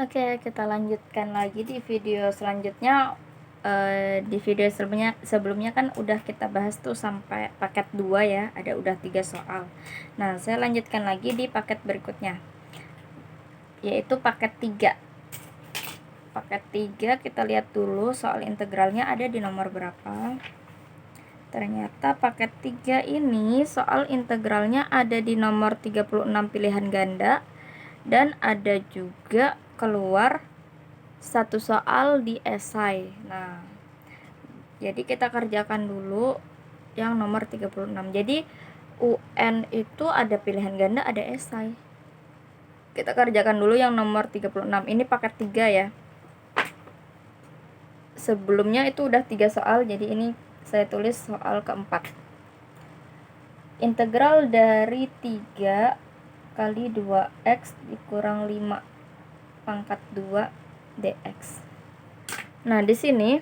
Oke, kita lanjutkan lagi di video selanjutnya. Di video sebelumnya kan udah kita bahas tuh sampai paket 2 ya, ada udah 3 soal. Nah, saya lanjutkan lagi di paket berikutnya, yaitu paket 3. Paket 3 kita lihat dulu soal integralnya ada di nomor berapa. Ternyata paket 3 ini soal integralnya ada di nomor 36 pilihan ganda, dan ada juga keluar satu soal di esai. Nah, jadi kita kerjakan dulu yang nomor 36. Jadi UN itu ada pilihan ganda, ada esai. Kita kerjakan dulu yang nomor 36. Ini paket 3 ya. Sebelumnya itu udah 3 soal, jadi ini saya tulis soal keempat. Integral dari 3 kali 2x dikurang 5 pangkat 2 dx. Nah, di sini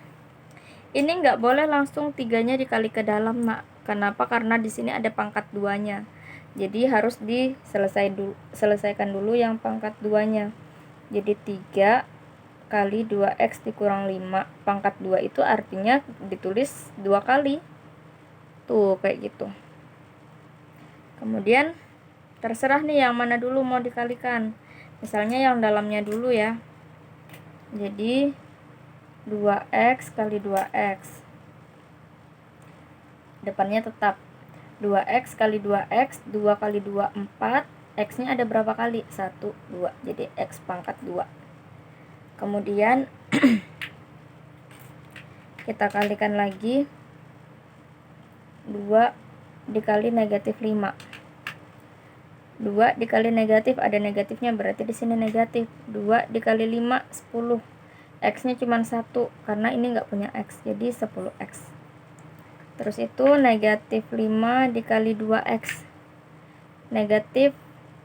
ini nggak boleh langsung 3-nya dikali ke dalam, nak. Kenapa? Karena di sini ada pangkat 2-nya. Jadi harus selesaikan dulu yang pangkat 2-nya. Jadi 3 kali 2x dikurang 5 pangkat 2 itu artinya ditulis 2 kali. Tuh, kayak gitu. Kemudian terserah nih yang mana dulu mau dikalikan. Misalnya yang dalamnya dulu ya. Jadi 2x kali 2x. Depannya tetap 2x kali 2x, 2 kali 2 4. X-nya ada berapa kali? 1, 2. Jadi x pangkat 2. Kemudian kita kalikan lagi 2 dikali negatif 5. 2 dikali negatif, ada negatifnya, berarti di sini negatif. 2 dikali 5, 10. X-nya cuma 1, karena ini nggak punya X, jadi 10X. Terus itu negatif 5 dikali 2X. Negatif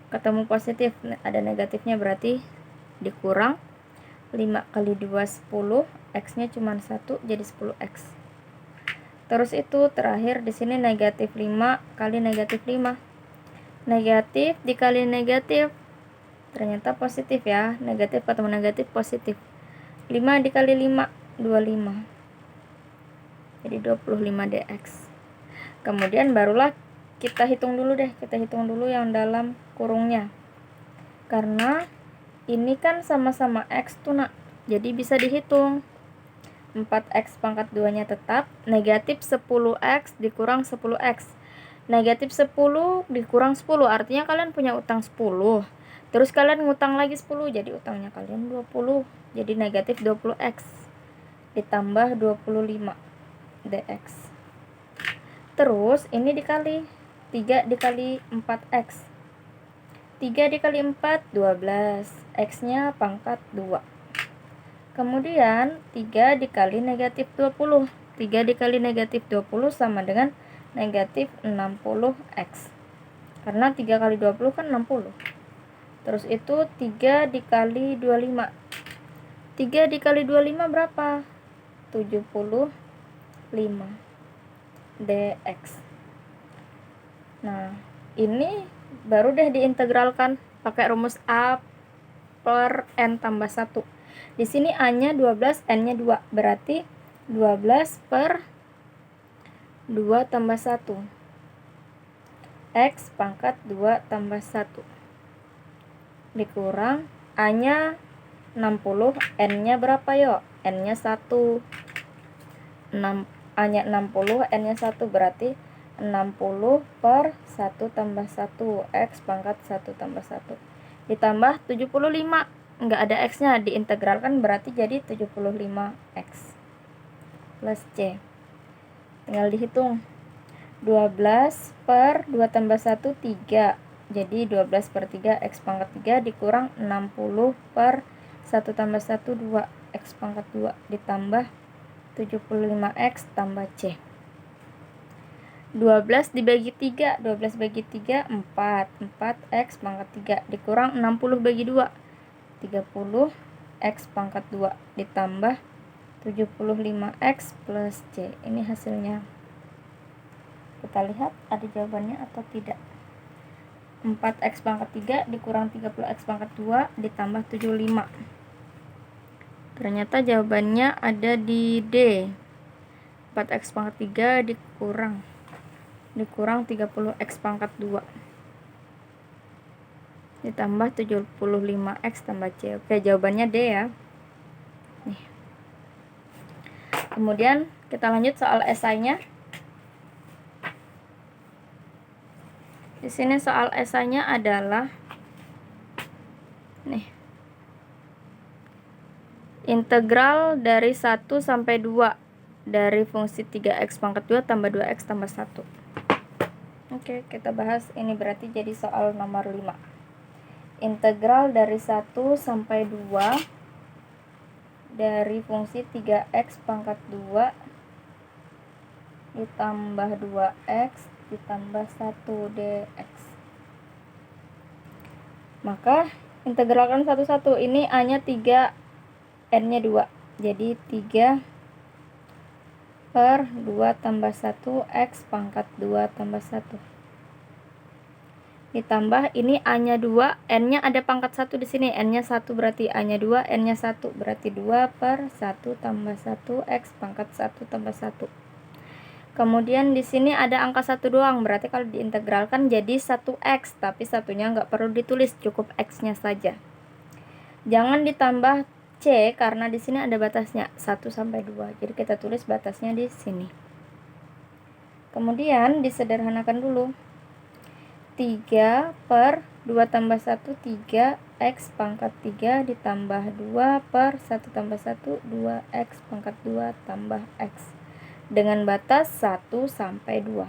ketemu positif, ada negatifnya, berarti dikurang. 5 kali 2, 10. X-nya cuma 1, jadi 10X. Terus itu terakhir di sini negatif 5 kali negatif 5. Negatif dikali negatif, ternyata positif ya. Negatif ketemu negatif, positif. 5 dikali 5, 25. Jadi 25 dx. Kemudian barulah kita hitung dulu deh. Kita hitung dulu yang dalam kurungnya. Karena ini kan sama-sama x tuh, nak. Jadi bisa dihitung. 4x pangkat 2-nya tetap. Negatif 10x dikurang 10x. Negatif 10 dikurang 10. Artinya kalian punya utang 10. Terus kalian ngutang lagi 10. Jadi utangnya kalian 20. Jadi negatif 20x. Ditambah 25 dx. Terus ini dikali 3 dikali 4x. 3 dikali 4, 12. X-nya pangkat 2. Kemudian 3 dikali negatif 20. 3 dikali negatif 20 sama dengan negatif 60x. Karena 3 kali 20 kan 60. Terus itu 3 dikali 25. 3 dikali 25 berapa? 75 dx. Nah, ini baru deh diintegralkan pakai rumus A per N tambah 1. Di sini A-nya 12, N-nya 2. Berarti 12 per 2 tambah 1. X pangkat 2 tambah 1. Dikurang A-nya 60, N-nya berapa yuk? N-nya 1. A-nya 60, N-nya 1, berarti 60 per 1 tambah 1. X pangkat 1 tambah 1. Ditambah 75. Nggak ada X-nya, diintegralkan berarti jadi 75X. Plus C. Tinggal dihitung. 12 per 2 tambah 1, 3. Jadi 12 per 3, X pangkat 3 dikurang 60 per 1 tambah 1, 2. X pangkat 2 ditambah 75X tambah C. 12 dibagi 3, 12 bagi 3, 4. 4X pangkat 3 dikurang 60 bagi 2, 30. X pangkat 2 ditambah 75X plus C. Ini hasilnya. Kita lihat ada jawabannya atau tidak. 4X pangkat 3 dikurang 30X pangkat 2 ditambah 75. Ternyata jawabannya ada di D. 4x pangkat 3 dikurang 30x pangkat 2 ditambah 75x tambah C. Oke, jawabannya D ya. Nih. Kemudian kita lanjut soal esainya. Di sini soal esainya adalah nih. Integral dari 1 sampai 2 dari fungsi 3x pangkat 2 tambah 2x tambah 1. Oke, kita bahas ini berarti jadi soal nomor 5. Integral dari 1 sampai 2 dari fungsi 3x pangkat 2 ditambah 2x ditambah 1 dx. Maka integralkan satu-satu. Ini A-nya 3, N-nya 2. Jadi 3 per 2 tambah 1 X pangkat 2 tambah 1. Ditambah ini A-nya 2, N-nya ada pangkat 1 di sini. N-nya 1 berarti A-nya 2, N-nya 1 berarti 2 per 1 tambah 1 X pangkat 1 tambah 1. Kemudian di sini ada angka 1 doang, berarti kalau diintegralkan jadi 1x, tapi satunya nggak perlu ditulis, cukup x-nya saja. Jangan ditambah C karena di sini ada batasnya 1 sampai 2. Jadi kita tulis batasnya di sini. Kemudian disederhanakan dulu. 3 per 2 tambah 1 3x pangkat 3 ditambah 2 per 1 tambah 1 2x pangkat 2 tambah x. Dengan batas 1 sampai 2.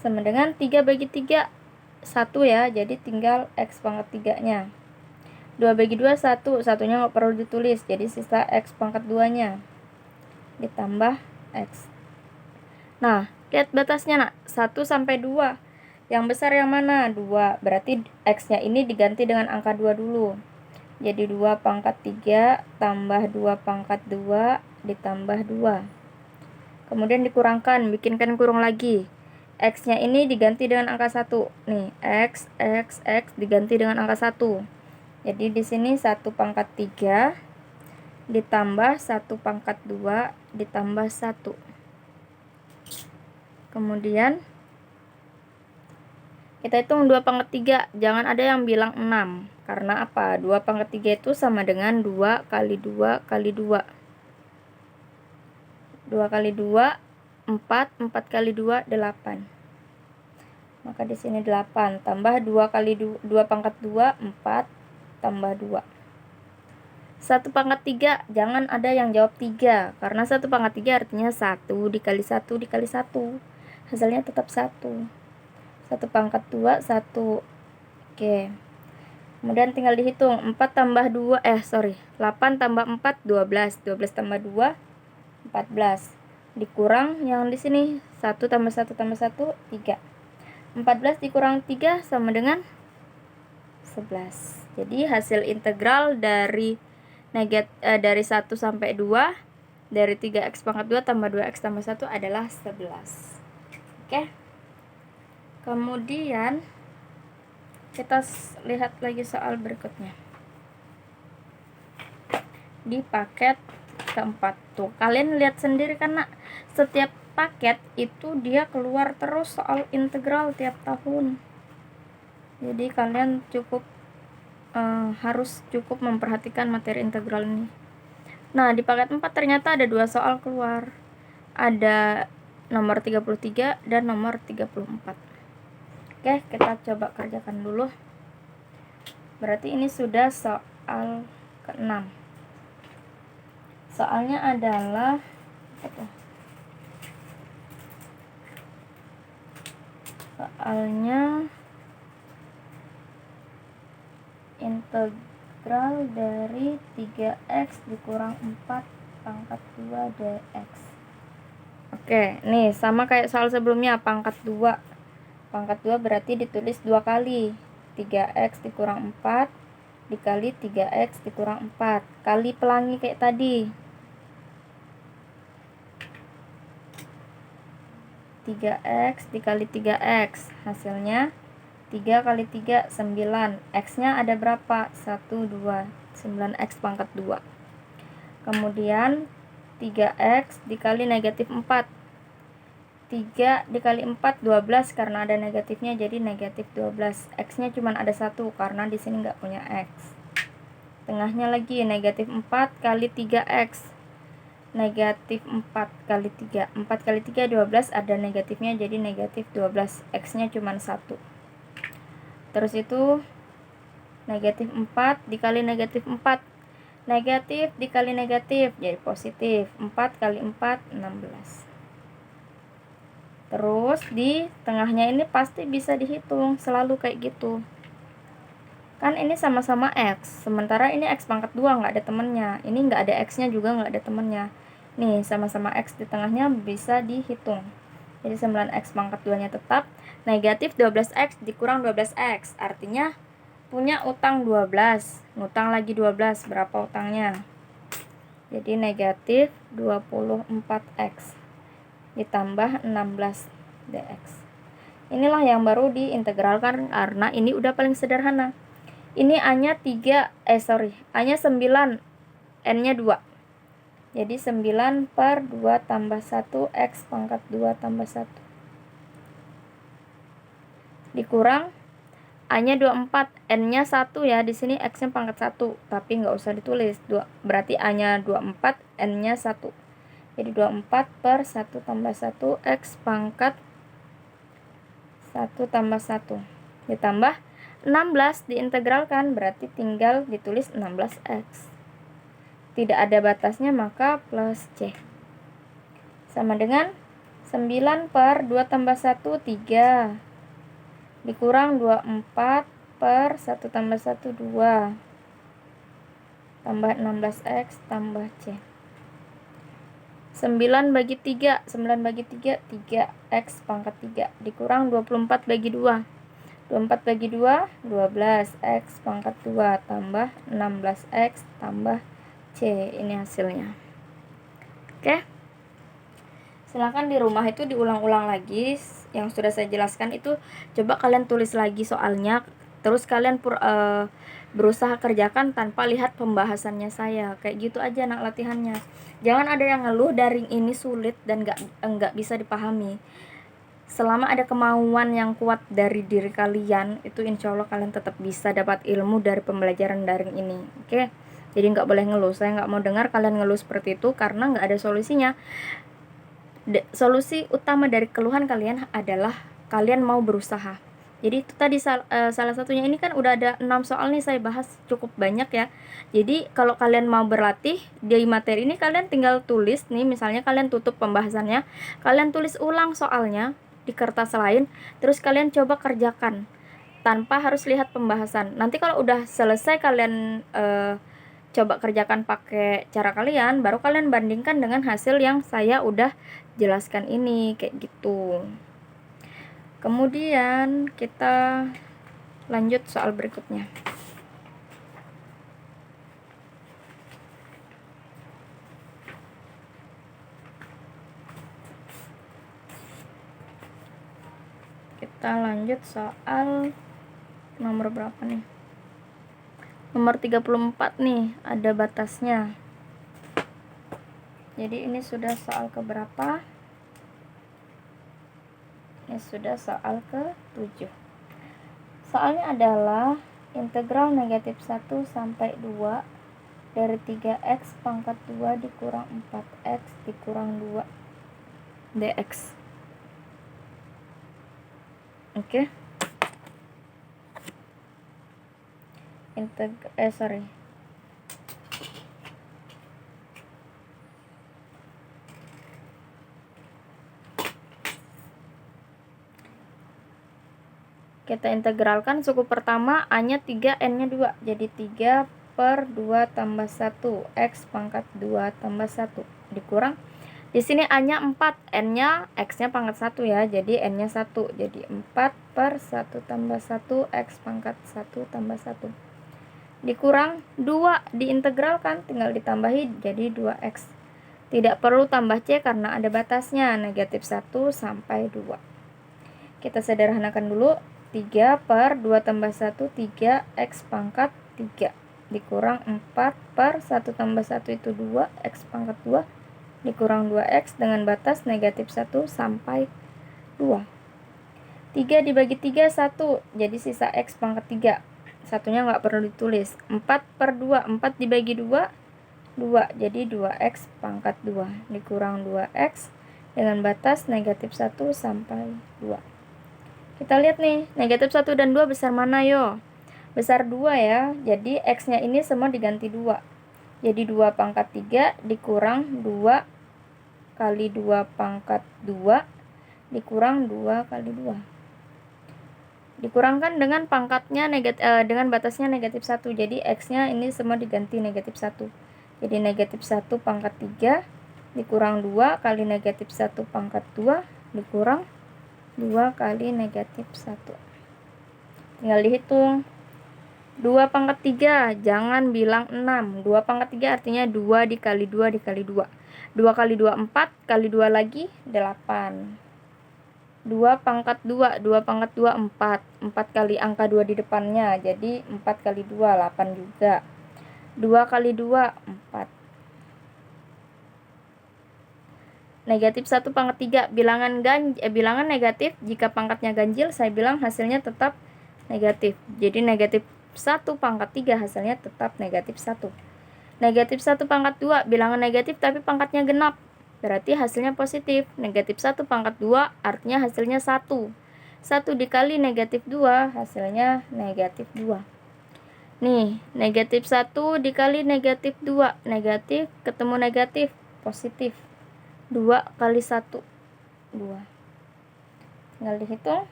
Sama dengan 3 bagi 3 1 ya, jadi tinggal x pangkat 3-nya. 2 bagi 2 1, satunya nggak perlu ditulis, jadi sisa x pangkat 2-nya ditambah x. Nah, lihat batasnya nak, 1 sampai 2. Yang besar yang mana? 2. Berarti x-nya ini diganti dengan angka 2 dulu. Jadi 2 pangkat 3 tambah 2 pangkat 2 ditambah 2. Kemudian dikurangkan, bikinkan kurung lagi. X-nya ini diganti dengan angka 1. Nih, x diganti dengan angka 1. Jadi di sini 1 pangkat 3 ditambah 1 pangkat 2 ditambah 1. Kemudian kita hitung 2 pangkat 3. Jangan ada yang bilang 6. Karena apa? 2 pangkat 3 itu sama dengan 2 kali 2 kali 2. 2 kali 2, 4. 4 kali 2, 8. Maka di sini 8. Tambah 2 kali 2 pangkat 2, 4. Tambah 2. 1 pangkat 3. Jangan ada yang jawab 3. Karena 1 pangkat 3 artinya 1 dikali 1 dikali 1. Hasilnya tetap 1. 1 pangkat 2, 1. Oke. Kemudian tinggal dihitung. 4 tambah 2, 8 tambah 4, 12. 12 tambah 2, 14. Dikurang yang di sini 1 tambah 1 tambah 1, 3. 14 dikurang 3 sama dengan 11. Jadi hasil integral dari 1 sampai 2 dari 3x pangkat 2 tambah 2x tambah 1 adalah 11. Oke. Kemudian kita lihat lagi soal berikutnya. Di paket keempat tuh kalian lihat sendiri karena setiap paket itu dia keluar terus soal integral tiap tahun. Jadi kalian harus cukup memperhatikan materi integral ini. Nah, di paket 4 ternyata ada 2 soal keluar. Ada nomor 33 dan nomor 34. Oke, kita coba kerjakan dulu. Berarti ini sudah soal ke-6. Soalnya adalah integral dari 3x dikurang 4 pangkat 2 dx. Oke, nih sama kayak soal sebelumnya, pangkat 2. Pangkat 2 berarti ditulis 2 kali. 3x dikurang 4 dikali 3x dikurang 4. Kali pelangi kayak tadi. 3x dikali 3x. Hasilnya 3 kali 3, 9. X-nya ada berapa? 1, 2. 9x pangkat 2. Kemudian 3x dikali negatif 4. 3 dikali 4 12, karena ada negatifnya jadi negatif 12. X nya cuma ada 1 karena di sini nggak punya X. Tengahnya lagi negatif 4 kali 3x. Negatif 4 kali 3. 4 kali 3 12, ada negatifnya jadi negatif 12. X nya cuma 1. Terus itu negatif 4 dikali negatif 4. Negatif dikali negatif jadi positif. 4 kali 4 16. Terus di tengahnya ini pasti bisa dihitung, selalu kayak gitu. Kan ini sama-sama X, sementara ini X pangkat 2 nggak ada temennya. Ini nggak ada X-nya juga nggak ada temennya. Nih, sama-sama X di tengahnya bisa dihitung. Jadi 9X pangkat 2-nya tetap. Negatif 12X dikurang 12X. Artinya punya utang 12. Ngutang lagi 12. Berapa utangnya? Jadi negatif 24X. Ditambah 16 dx. Inilah yang baru diintegralkan karena ini udah paling sederhana. Ini A-nya 9, N-nya 2. Jadi 9 per 2 tambah 1 X pangkat 2 tambah 1. Dikurang A-nya 24, N-nya 1 ya. Di sini X-nya pangkat 1, tapi nggak usah ditulis. 2, berarti A-nya 24, N-nya 1. Jadi 24 per 1 tambah 1 X pangkat 1 tambah 1. Ditambah 16 diintegralkan, berarti tinggal ditulis 16X. Tidak ada batasnya, maka plus C. Sama dengan 9 per 2 tambah 1, 3. Dikurang 24 per 1 tambah 1, 2. Tambah 16X tambah C. 9 bagi 3, 9 bagi 3, 3X pangkat 3. Dikurang 24 bagi 2. 24 bagi 2, 12X pangkat 2 tambah 16X tambah C. Ini hasilnya. Oke. Silakan di rumah itu diulang-ulang lagi yang sudah saya jelaskan itu. Coba kalian tulis lagi soalnya, terus kalian berusaha kerjakan tanpa lihat pembahasannya saya. Kayak gitu aja nak latihannya. Jangan ada yang ngeluh daring ini sulit dan nggak bisa dipahami. Selama ada kemauan yang kuat dari diri kalian, itu insya Allah kalian tetap bisa dapat ilmu dari pembelajaran daring ini. Oke? Jadi nggak boleh ngeluh. Saya nggak mau dengar kalian ngeluh seperti itu karena nggak ada solusinya. Solusi utama dari keluhan kalian adalah kalian mau berusaha. Jadi itu tadi salah satunya. Ini kan udah ada 6 soal nih saya bahas, cukup banyak ya. Jadi kalau kalian mau berlatih di materi ini, kalian tinggal tulis nih, misalnya kalian tutup pembahasannya, kalian tulis ulang soalnya di kertas lain, terus kalian coba kerjakan tanpa harus lihat pembahasan. Nanti kalau udah selesai kalian coba kerjakan pakai cara kalian, baru kalian bandingkan dengan hasil yang saya udah jelaskan ini, kayak gitu. Kemudian kita lanjut soal berikutnya. Kita lanjut soal nomor berapa nih? Nomor 34 nih, ada batasnya. Jadi ini sudah soal keberapa? Ini sudah soal ke-7. Soalnya adalah integral negatif 1 sampai 2 dari 3x pangkat 2 dikurang 4x dikurang 2 dx. Oke. Kita integralkan suku pertama, A-nya 3, N-nya 2. Jadi 3 per 2 tambah 1, X pangkat 2 tambah 1. Dikurang. Di sini A-nya 4, N-nya, X-nya pangkat 1 ya. Jadi N-nya 1. Jadi 4 per 1 tambah 1, X pangkat 1 tambah 1. Dikurang 2, diintegralkan, tinggal ditambahi jadi 2X. Tidak perlu tambah C karena ada batasnya, negatif 1 sampai 2. Kita sederhanakan dulu. 3 per 2 tambah 1, 3, X pangkat 3. dikurang 4 per 1 tambah 1 itu 2, X pangkat 2 dikurang 2X dengan batas negatif 1 sampai 2. 3 dibagi 3, 1, jadi sisa X pangkat 3. Satunya nggak perlu ditulis. 4 per 2, 4 dibagi 2, 2, jadi 2X pangkat 2 dikurang 2X dengan batas negatif 1 sampai 2. Kita lihat nih, negatif 1 dan 2 besar mana yo? Besar 2 ya, jadi X-nya ini semua diganti 2. Jadi 2 pangkat 3 dikurang 2 kali 2 pangkat 2 dikurang 2 kali 2. Dikurangkan dengan pangkatnya dengan batasnya negatif 1. Jadi X-nya ini semua diganti negatif 1. Jadi negatif 1 pangkat 3 dikurang 2 kali negatif 1 pangkat 2 dikurang 2 kali negatif 1. Tinggal dihitung. 2 pangkat 3, jangan bilang 6. 2 pangkat 3 artinya 2 dikali 2 dikali 2. 2 kali 2, 4. Kali 2 lagi, 8. 2 pangkat 2, 2 pangkat 2, 4. 4 kali angka 2 di depannya, jadi 4 kali 2, 8 juga. 2 kali 2, 4. Negatif 1 pangkat 3, bilangan negatif, jika pangkatnya ganjil, saya bilang hasilnya tetap negatif. Jadi negatif 1 pangkat 3 hasilnya tetap negatif 1. Negatif 1 pangkat 2, bilangan negatif tapi pangkatnya genap, berarti hasilnya positif. Negatif 1 pangkat 2 artinya hasilnya 1. 1 dikali negatif 2 hasilnya negatif 2. Nih, negatif 1 dikali negatif 2, negatif ketemu negatif, positif. 2 kali 1, 2. Tinggal dihitung.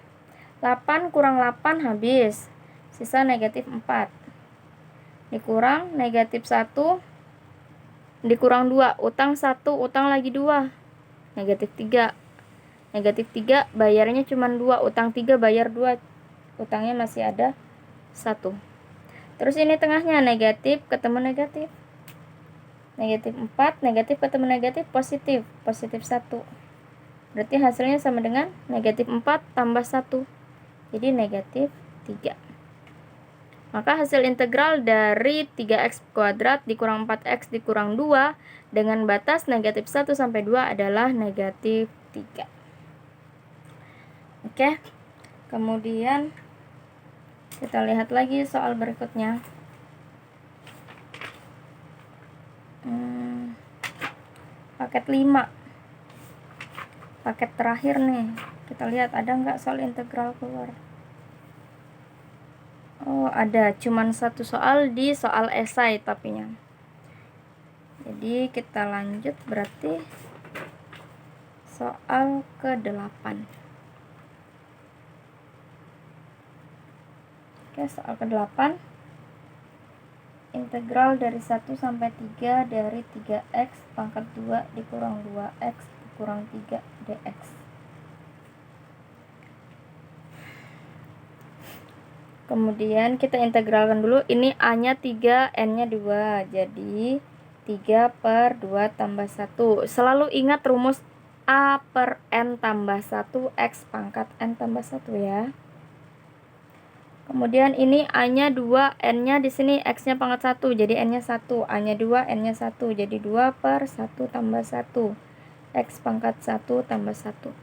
8 kurang 8 habis. Sisa negatif 4. Dikurang negatif 1. Dikurang 2. Utang 1, utang lagi 2. Negatif 3. Negatif 3, bayarnya cuma 2. Utang 3, bayar 2. Utangnya masih ada 1. Terus ini tengahnya negatif ketemu negatif. Negatif 4, negatif ketemu negatif, positif. Positif 1. Berarti hasilnya sama dengan negatif 4 tambah 1. Jadi negatif 3. Maka hasil integral dari 3x kuadrat dikurang 4x dikurang 2 dengan batas negatif 1 sampai 2 adalah negatif 3. Oke. Kemudian kita lihat lagi soal berikutnya. Paket 5. Paket terakhir nih. Kita lihat ada nggak soal integral keluar. Oh, ada. Cuman satu soal di soal esai tapinya. Jadi kita lanjut berarti soal ke-8. Oke, soal ke-8. Integral dari 1 sampai 3 dari 3x pangkat 2 dikurang 2x dikurang 3 dx. Kemudian kita integralkan dulu. Ini a-nya 3, n-nya 2. Jadi 3 per 2 tambah 1. Selalu ingat rumus a per n tambah 1 x pangkat n tambah 1 ya. Kemudian ini a-nya 2, n-nya di sini x-nya pangkat 1, jadi n-nya 1, a-nya 2, n-nya 1, jadi 2 per 1 tambah 1, x pangkat 1 tambah 1.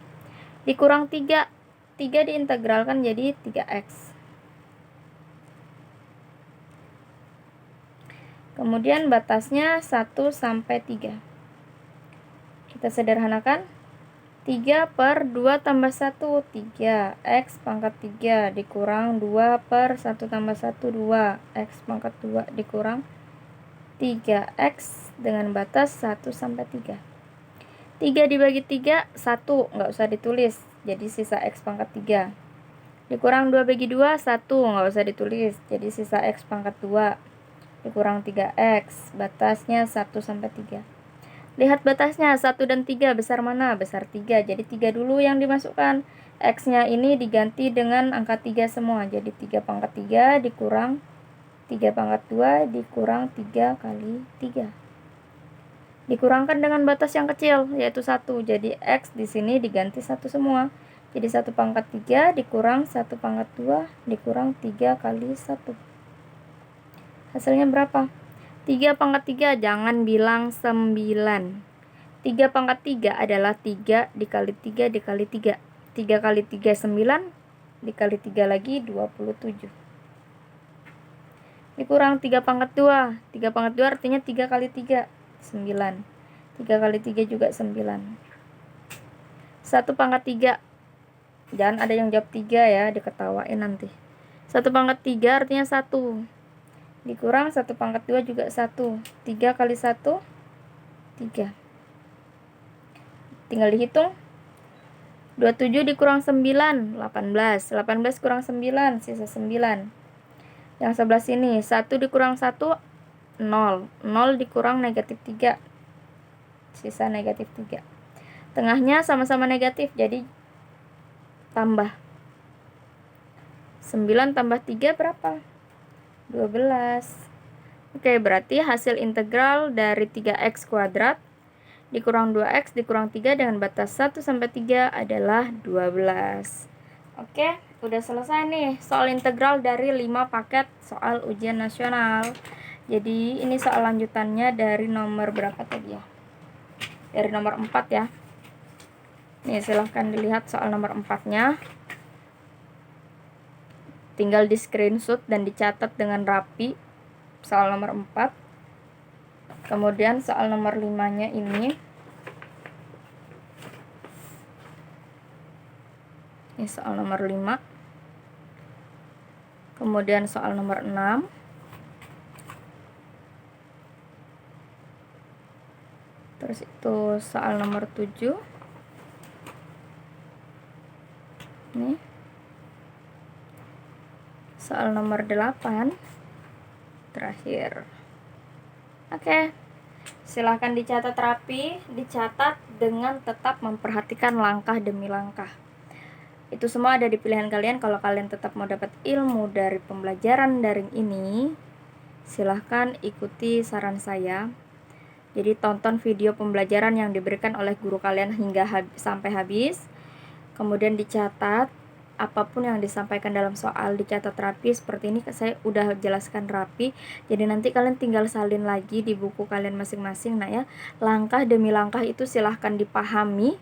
Dikurang 3, 3 diintegralkan jadi 3x. Kemudian batasnya 1 sampai 3. Kita sederhanakan. 3 per 2 tambah 1, 3. X pangkat 3 dikurang 2 per 1 tambah 1, 2. X pangkat 2 dikurang 3X dengan batas 1 sampai 3. 3 dibagi 3, 1. Nggak usah ditulis. Jadi sisa X pangkat 3. Dikurang 2 bagi 2, 1. Nggak usah ditulis. Jadi sisa X pangkat 2. Dikurang 3X. Batasnya 1 sampai 3. Lihat batasnya, 1 dan 3 besar mana? Besar 3, jadi 3 dulu yang dimasukkan. X-nya ini diganti dengan angka 3 semua. Jadi 3 pangkat 3 dikurang 3 pangkat 2 dikurang 3 kali 3. Dikurangkan dengan batas yang kecil, yaitu 1. Jadi X di sini diganti 1 semua. Jadi 1 pangkat 3 dikurang 1 pangkat 2 dikurang 3 kali 1. Hasilnya berapa? 3 pangkat 3, jangan bilang 9. 3 pangkat 3 adalah 3 dikali 3 dikali 3. 3 kali 3 9, dikali 3 lagi 27. Dikurang 3 pangkat 2. 3 pangkat 2 artinya 3 kali 3, 9. 3 kali 3 juga 9. 1 pangkat 3. Jangan ada yang jawab 3 ya, diketawain nanti. 1 pangkat 3 artinya 1. Dikurang 1 pangkat 2 juga 1. 3 kali 1, 3. Tinggal dihitung. 27 dikurang 9, 18. 18 kurang 9, sisa 9. Yang sebelah sini, 1 dikurang 1, 0. 0 dikurang negatif 3, sisa negatif 3. Tengahnya sama-sama negatif, jadi tambah. 9 tambah 3 berapa? 12. Oke, berarti hasil integral dari 3x kuadrat dikurang 2x dikurang 3 dengan batas 1 sampai 3 adalah 12. Oke, udah selesai nih soal integral dari 5 paket soal ujian nasional. Jadi ini soal lanjutannya dari nomor berapa tadi ya? Dari nomor 4 ya. Nih, silahkan dilihat soal nomor 4-nya. Tinggal di screenshot dan dicatat dengan rapi soal nomor 4. Kemudian soal nomor 5-nya ini soal nomor 5. Kemudian soal nomor 6. Terus itu soal nomor 7. Nih. Soal nomor 8 terakhir. Oke. Silahkan dicatat rapi, dicatat dengan tetap memperhatikan langkah demi langkah. Itu semua ada di pilihan kalian. Kalau kalian tetap mau dapat ilmu dari pembelajaran daring ini, silahkan ikuti saran saya. Jadi tonton video pembelajaran yang diberikan oleh guru kalian hingga sampai habis. Kemudian dicatat apapun yang disampaikan dalam soal, dicatat rapi. Seperti ini saya udah jelaskan rapi. Jadi nanti kalian tinggal salin lagi di buku kalian masing-masing. Nah ya, langkah demi langkah itu silahkan dipahami.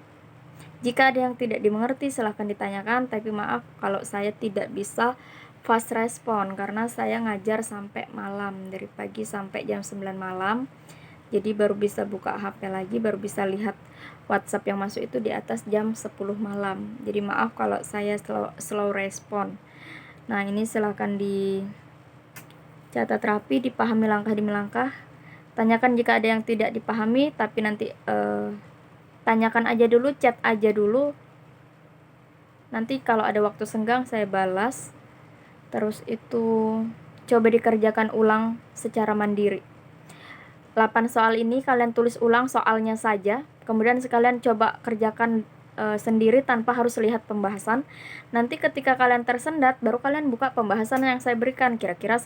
Jika ada yang tidak dimengerti silahkan ditanyakan. Tapi maaf kalau saya tidak bisa fast respon karena saya ngajar sampai malam, dari pagi sampai jam 9 malam. Jadi baru bisa buka HP lagi, baru bisa lihat WhatsApp yang masuk itu di atas jam 10 malam. Jadi maaf kalau saya slow respon. Nah, ini silahkan dicatat rapi, dipahami langkah demi langkah. Tanyakan jika ada yang tidak dipahami, tapi nanti tanyakan aja dulu, chat aja dulu. Nanti kalau ada waktu senggang saya balas. Terus itu coba dikerjakan ulang secara mandiri. 8 soal ini kalian tulis ulang soalnya saja, kemudian sekalian coba kerjakan sendiri tanpa harus lihat pembahasan. Nanti ketika kalian tersendat, baru kalian buka pembahasan yang saya berikan. Kira-kira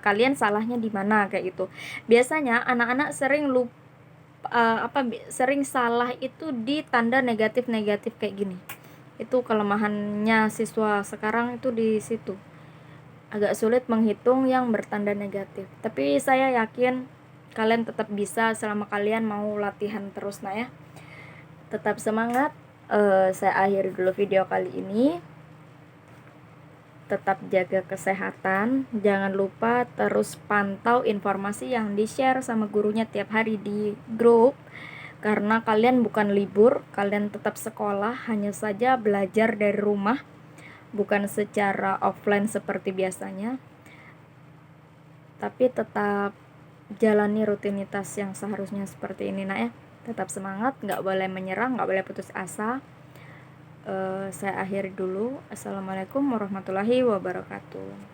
kalian salahnya di mana kayak gitu. Biasanya anak-anak sering sering salah itu di tanda negatif-negatif kayak gini. Itu kelemahannya siswa sekarang itu di situ. Agak sulit menghitung yang bertanda negatif. Tapi saya yakin kalian tetap bisa selama kalian mau latihan terus. Nah ya, tetap semangat. Saya akhiri dulu video kali ini. Tetap jaga kesehatan. Jangan lupa terus pantau informasi yang di-share sama gurunya tiap hari di grup. Karena kalian bukan libur, kalian tetap sekolah, hanya saja belajar dari rumah, bukan secara offline seperti biasanya. Tapi tetap jalani rutinitas yang seharusnya seperti ini. Nah ya, tetap semangat, nggak boleh menyerah, nggak boleh putus asa. Saya akhiri dulu. Assalamualaikum warahmatullahi wabarakatuh.